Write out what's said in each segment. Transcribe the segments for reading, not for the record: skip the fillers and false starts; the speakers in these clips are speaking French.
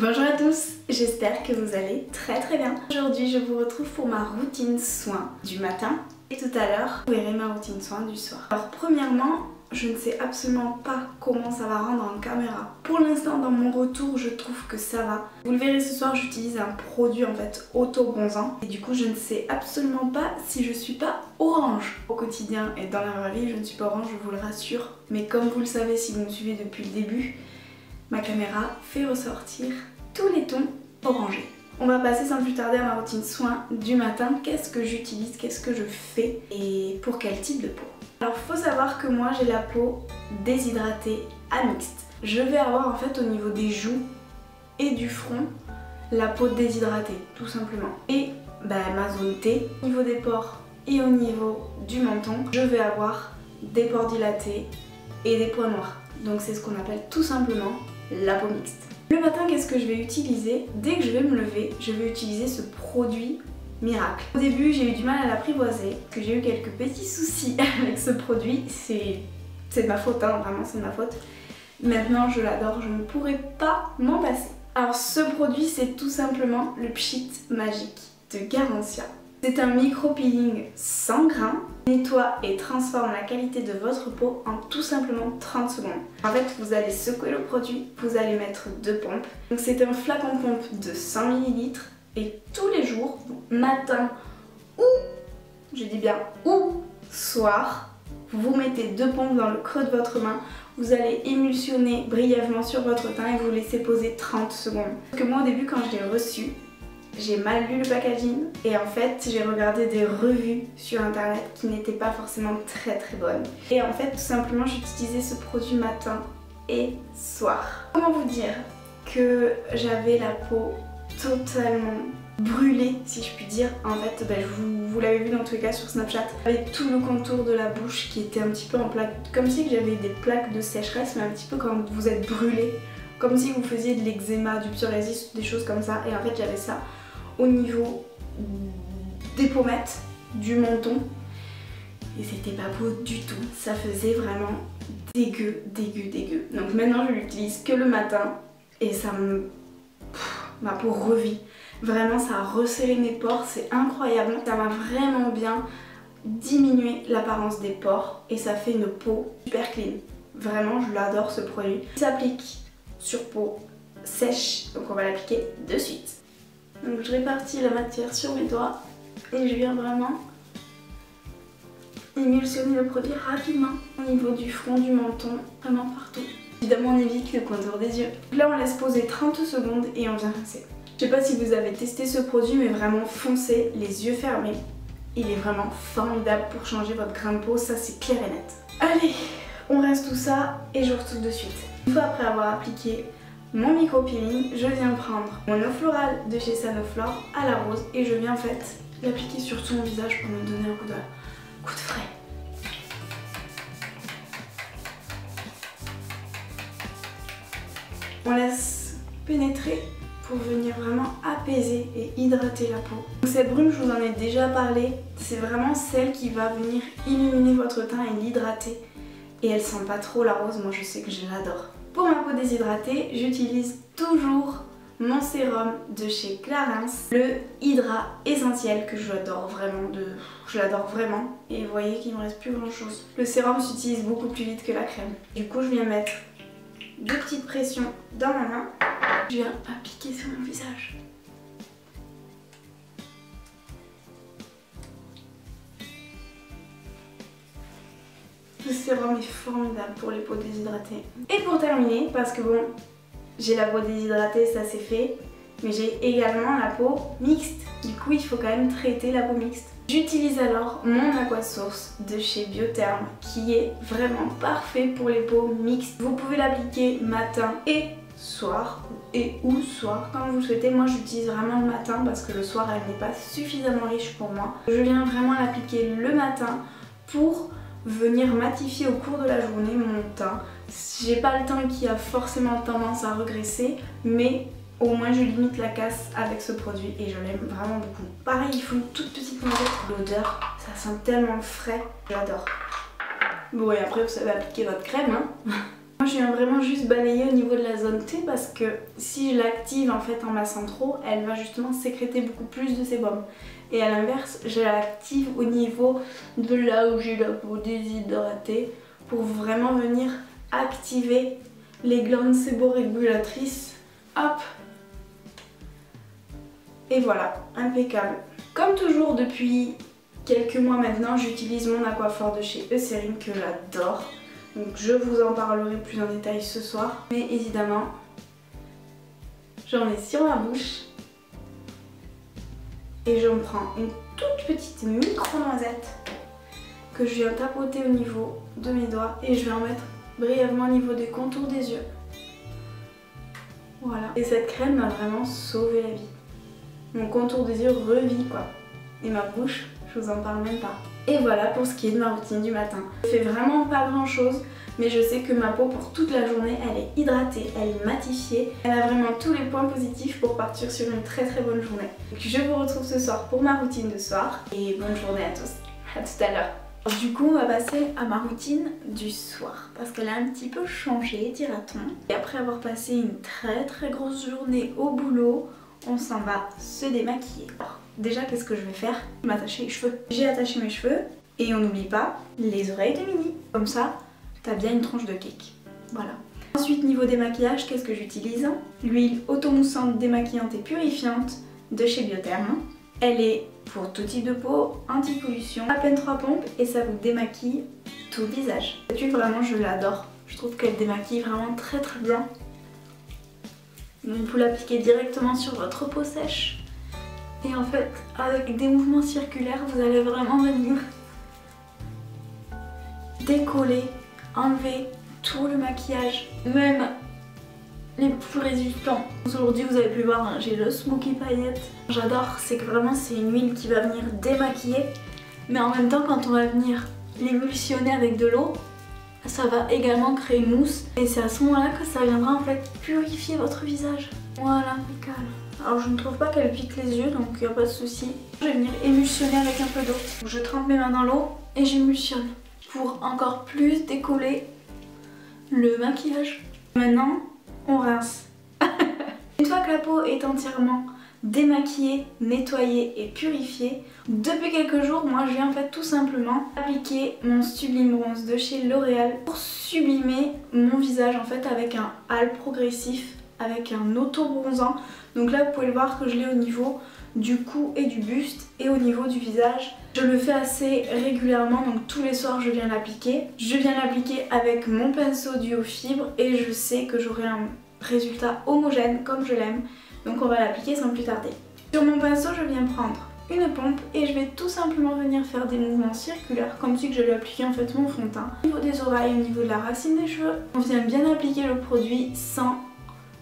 Bonjour à tous, j'espère que vous allez très bien. Aujourd'hui je vous retrouve pour ma routine soin du matin et tout à l'heure vous verrez ma routine soin du soir. Alors premièrement, je ne sais absolument pas comment ça va rendre en caméra. Pour l'instant dans mon retour je trouve que ça va. Vous le verrez ce soir, j'utilise un produit en fait auto-bronzant et du coup je ne sais absolument pas si je suis pas orange. Au quotidien et dans la vraie vie je ne suis pas orange, je vous le rassure. Mais comme vous le savez si vous me suivez depuis le début, ma caméra fait ressortir tous les tons orangés. On va passer sans plus tarder à ma routine soin du matin. Qu'est-ce que j'utilise, qu'est-ce que je fais et pour quel type de peau. Alors faut savoir que moi j'ai la peau déshydratée à mixte. Je vais avoir en fait au niveau des joues et du front la peau déshydratée tout simplement. Et ma zone T, au niveau des pores et au niveau du menton, je vais avoir des pores dilatés et des points noirs. Donc c'est ce qu'on appelle tout simplement la peau mixte. Le matin, qu'est-ce que je vais utiliser? Dès que je vais me lever, je vais utiliser ce produit miracle. Au début, j'ai eu du mal à l'apprivoiser, parce que j'ai eu quelques petits soucis avec ce produit. C'est de ma faute, hein, vraiment c'est de ma faute. Maintenant, je l'adore, je ne pourrais pas m'en passer. Alors ce produit, c'est tout simplement le Pchit Magique de Garancia. C'est un micro-peeling sans grains, nettoie et transforme la qualité de votre peau en tout simplement 30 secondes. En fait, vous allez secouer le produit, vous allez mettre 2 pompes. Donc c'est un flacon pompe de 100 ml et tous les jours, matin ou, je dis bien ou soir, vous mettez 2 pompes dans le creux de votre main. Vous allez émulsionner brièvement sur votre teint et vous laissez poser 30 secondes. Parce que moi au début quand je l'ai reçu, j'ai mal lu le packaging et en fait j'ai regardé des revues sur internet qui n'étaient pas forcément très bonnes. Et en fait tout simplement j'utilisais ce produit matin et soir. Comment vous dire que j'avais la peau totalement brûlée si je puis dire. En fait vous l'avez vu dans tous les cas sur Snapchat, avec tout le contour de la bouche qui était un petit peu en plaque, comme si j'avais des plaques de sécheresse mais un petit peu quand vous êtes brûlé. Comme si vous faisiez de l'eczéma, du psoriasis, des choses comme ça. Et en fait j'avais ça au niveau des pommettes, du menton. Et c'était pas beau du tout. Ça faisait vraiment dégueu. Donc maintenant je l'utilise que le matin. Et ça me... ma peau revit. Vraiment ça a resserré mes pores, c'est incroyable. Ça m'a vraiment bien diminué l'apparence des pores. Et ça fait une peau super clean. Vraiment je l'adore ce produit. Il s'applique sur peau sèche, donc on va l'appliquer de suite. Donc je répartis la matière sur mes doigts et je viens vraiment émulsionner le produit rapidement au niveau du front, du menton, vraiment partout. Évidemment on évite le contour des yeux. Là on laisse poser 30 secondes et on vient rincer. Je sais pas si vous avez testé ce produit mais vraiment foncez les yeux fermés. Il est vraiment formidable pour changer votre grain de peau, ça c'est clair et net. Allez, on rince tout ça et je retrouve de suite. Une fois après avoir appliqué mon micro-peeling, je viens prendre mon eau florale de chez Sanoflore à la rose et je viens en fait l'appliquer sur tout mon visage pour me donner un coup de frais. On laisse pénétrer pour venir vraiment apaiser et hydrater la peau. Donc cette brume, je vous en ai déjà parlé, c'est vraiment celle qui va venir illuminer votre teint et l'hydrater. Et elle sent pas trop la rose, moi je sais que je l'adore. Pour ma peau déshydratée, j'utilise toujours mon sérum de chez Clarins, le Hydra Essentiel que j'adore vraiment, je l'adore vraiment. Et vous voyez qu'il ne me reste plus grand chose. Le sérum s'utilise beaucoup plus vite que la crème. Du coup je viens mettre 2 petites pressions dans ma main. Je viens appliquer sur mon visage. Ce sérum est formidable pour les peaux déshydratées. Et pour terminer, parce que bon, j'ai la peau déshydratée, ça c'est fait, mais j'ai également la peau mixte. Du coup, il faut quand même traiter la peau mixte. J'utilise alors mon Aquasource de chez Biotherm, qui est vraiment parfait pour les peaux mixtes. Vous pouvez l'appliquer matin et soir, ou soir, quand vous le souhaitez. Moi, j'utilise vraiment le matin parce que le soir, elle n'est pas suffisamment riche pour moi. Je viens vraiment l'appliquer le matin pour venir matifier au cours de la journée mon teint. J'ai pas le teint qui a forcément tendance à regresser, mais au moins je limite la casse avec ce produit et je l'aime vraiment beaucoup. Pareil, il faut une toute petite noisette. L'odeur, ça sent tellement frais, j'adore. Bon et après vous savez appliquer votre crème, hein. Moi je viens vraiment juste balayer au niveau de la zone T parce que si je l'active en fait en massant trop, elle va justement sécréter beaucoup plus de sébum. Et à l'inverse, je l'active au niveau de là où j'ai la peau déshydratée pour vraiment venir activer les glandes séborégulatrices. Hop! Et voilà, impeccable. Comme toujours depuis quelques mois maintenant, j'utilise mon aquaphor de chez Eucérine que j'adore. Donc je vous en parlerai plus en détail ce soir. Mais évidemment, j'en mets sur ma bouche. Et je me prends une toute petite micro-noisette que je viens tapoter au niveau de mes doigts. Et je vais en mettre brièvement au niveau des contours des yeux. Voilà. Et cette crème m'a vraiment sauvé la vie. Mon contour des yeux revit quoi. Et ma bouche, je vous en parle même pas. Et voilà pour ce qui est de ma routine du matin. Je fais vraiment pas grand chose, mais je sais que ma peau pour toute la journée, elle est hydratée, elle est matifiée. Elle a vraiment tous les points positifs pour partir sur une très bonne journée. Donc je vous retrouve ce soir pour ma routine de soir. Et bonne journée à tous. À tout à l'heure. Du coup, on va passer à ma routine du soir parce qu'elle a un petit peu changé, dira-t-on. Et après avoir passé une très grosse journée au boulot, on s'en va se démaquiller. Alors, déjà, qu'est-ce que je vais faire? M'attacher les cheveux. J'ai attaché mes cheveux et on n'oublie pas les oreilles de Mini. Comme ça, t'as bien une tranche de cake. Voilà. Ensuite, niveau démaquillage, qu'est-ce que j'utilise? L'huile automoussante démaquillante et purifiante de chez Biotherme. Elle est pour tout type de peau, anti-pollution, à peine 3 pompes et ça vous démaquille tout le visage. Cette huile, vraiment, je l'adore. Je trouve qu'elle démaquille vraiment très bien. Donc vous l'appliquez directement sur votre peau sèche. Et en fait, avec des mouvements circulaires, vous allez vraiment venir décoller, enlever tout le maquillage, même les plus résistants. Aujourd'hui, vous avez pu voir, hein, j'ai le Smoky Paillette. J'adore, c'est que vraiment c'est une huile qui va venir démaquiller. Mais en même temps, quand on va venir l'émulsionner avec de l'eau, ça va également créer une mousse. Et c'est à ce moment-là que ça viendra en fait purifier votre visage. Voilà, impeccable. Alors je ne trouve pas qu'elle pique les yeux, donc il n'y a pas de souci. Je vais venir émulsionner avec un peu d'eau. Je trempe mes mains dans l'eau et j'émulsionne pour encore plus décoller le maquillage. Maintenant, on rince. Une fois que la peau est entièrement démaquillée, nettoyée et purifiée, depuis quelques jours, moi je viens en fait tout simplement appliquer mon Sublime Bronze de chez L'Oréal pour sublimer mon visage en fait avec un hâle progressif, avec un auto-bronzant. Donc là vous pouvez le voir que je l'ai au niveau du cou et du buste et au niveau du visage. Je le fais assez régulièrement, donc tous les soirs je viens l'appliquer. Je viens l'appliquer avec mon pinceau Duo Fibre et je sais que j'aurai un résultat homogène comme je l'aime. Donc on va l'appliquer sans plus tarder. Sur mon pinceau, je viens prendre une pompe et je vais tout simplement venir faire des mouvements circulaires comme si je lui appliquais en fait mon fond de teint. Au niveau des oreilles, au niveau de la racine des cheveux, on vient bien appliquer le produit sans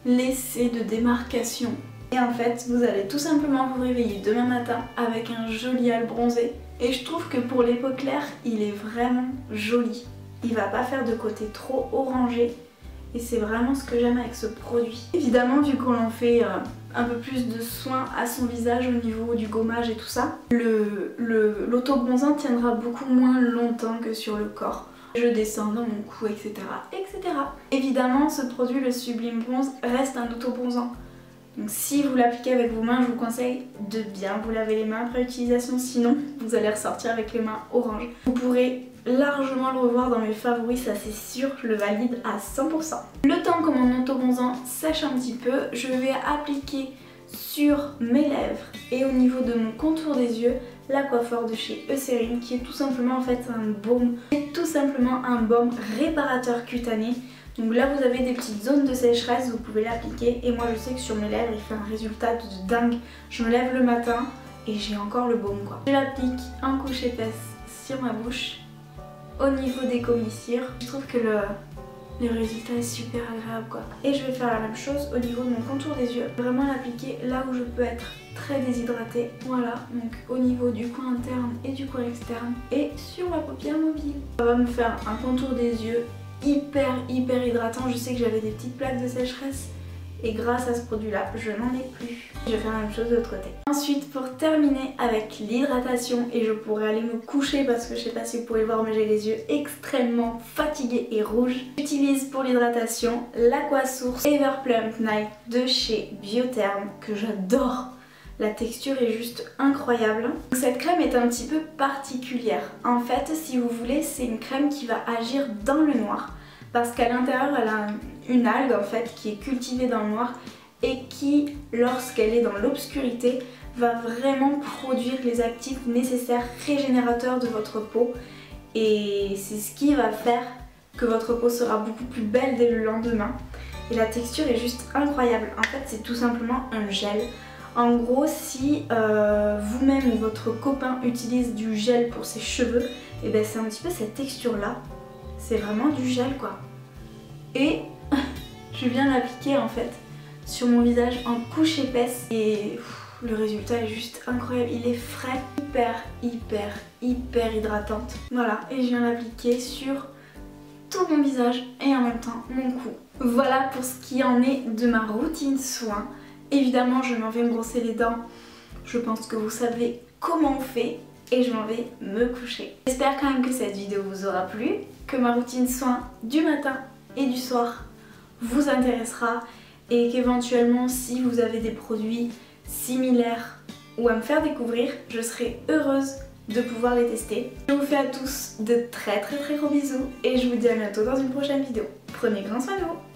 laisser de démarcation. Et en fait, vous allez tout simplement vous réveiller demain matin avec un joli hâle bronzé. Et je trouve que pour les peaux claires, il est vraiment joli. Il va pas faire de côté trop orangé. Et c'est vraiment ce que j'aime avec ce produit. Évidemment, vu qu'on en fait un peu plus de soin à son visage au niveau du gommage et tout ça, l'auto-bronzant tiendra beaucoup moins longtemps que sur le corps. Je descends dans mon cou, etc. etc. Évidemment, ce produit, le Sublime Bronze, reste un auto-bronzant. Donc si vous l'appliquez avec vos mains, je vous conseille de bien vous laver les mains après utilisation, sinon vous allez ressortir avec les mains orange. Vous pourrez largement le revoir dans mes favoris, ça c'est sûr, je le valide à 100%. Le temps que mon auto-bronzant sèche un petit peu, je vais appliquer sur mes lèvres et au niveau de mon contour des yeux l'aquaphor de chez Eucérine qui est tout simplement en fait un baume, tout simplement un baume réparateur cutané. Donc là vous avez des petites zones de sécheresse, vous pouvez l'appliquer et moi je sais que sur mes lèvres il fait un résultat de dingue. Je me lève le matin et j'ai encore le baume quoi. Je l'applique en couche épaisse sur ma bouche, au niveau des commissures. Je trouve que le résultat est super agréable quoi. Et je vais faire la même chose au niveau de mon contour des yeux. Vraiment l'appliquer là où je peux être très déshydratée. Voilà, donc au niveau du coin interne et du coin externe et sur ma paupière mobile. Ça va me faire un contour des yeux hyper hydratant. Je sais que j'avais des petites plaques de sécheresse et grâce à ce produit là je n'en ai plus. Je vais faire la même chose de l'autre côté. Ensuite pour terminer avec l'hydratation, et je pourrais aller me coucher parce que je sais pas si vous pouvez le voir mais j'ai les yeux extrêmement fatigués et rouges. J'utilise pour l'hydratation l'Aquasource Everplump Night de chez Biotherm que j'adore. La texture est juste incroyable. Cette crème est un petit peu particulière. En fait, si vous voulez, c'est une crème qui va agir dans le noir. Parce qu'à l'intérieur, elle a une algue en fait qui est cultivée dans le noir et qui, lorsqu'elle est dans l'obscurité, va vraiment produire les actifs nécessaires régénérateurs de votre peau. Et c'est ce qui va faire que votre peau sera beaucoup plus belle dès le lendemain. Et la texture est juste incroyable. En fait, c'est tout simplement un gel. En gros, si vous-même ou votre copain utilise du gel pour ses cheveux, et ben c'est un petit peu cette texture là. C'est vraiment du gel quoi. Et je viens l'appliquer en fait sur mon visage en couche épaisse et le résultat est juste incroyable. Il est frais, hyper hydratante. Voilà, et je viens l'appliquer sur tout mon visage et en même temps mon cou. Voilà pour ce qui en est de ma routine soin. Évidemment, je m'en vais me brosser les dents. Je pense que vous savez comment on fait et je m'en vais me coucher. J'espère quand même que cette vidéo vous aura plu, que ma routine soin du matin et du soir vous intéressera et qu'éventuellement si vous avez des produits similaires ou à me faire découvrir, je serai heureuse de pouvoir les tester. Je vous fais à tous de très gros bisous et je vous dis à bientôt dans une prochaine vidéo. Prenez grand soin de vous.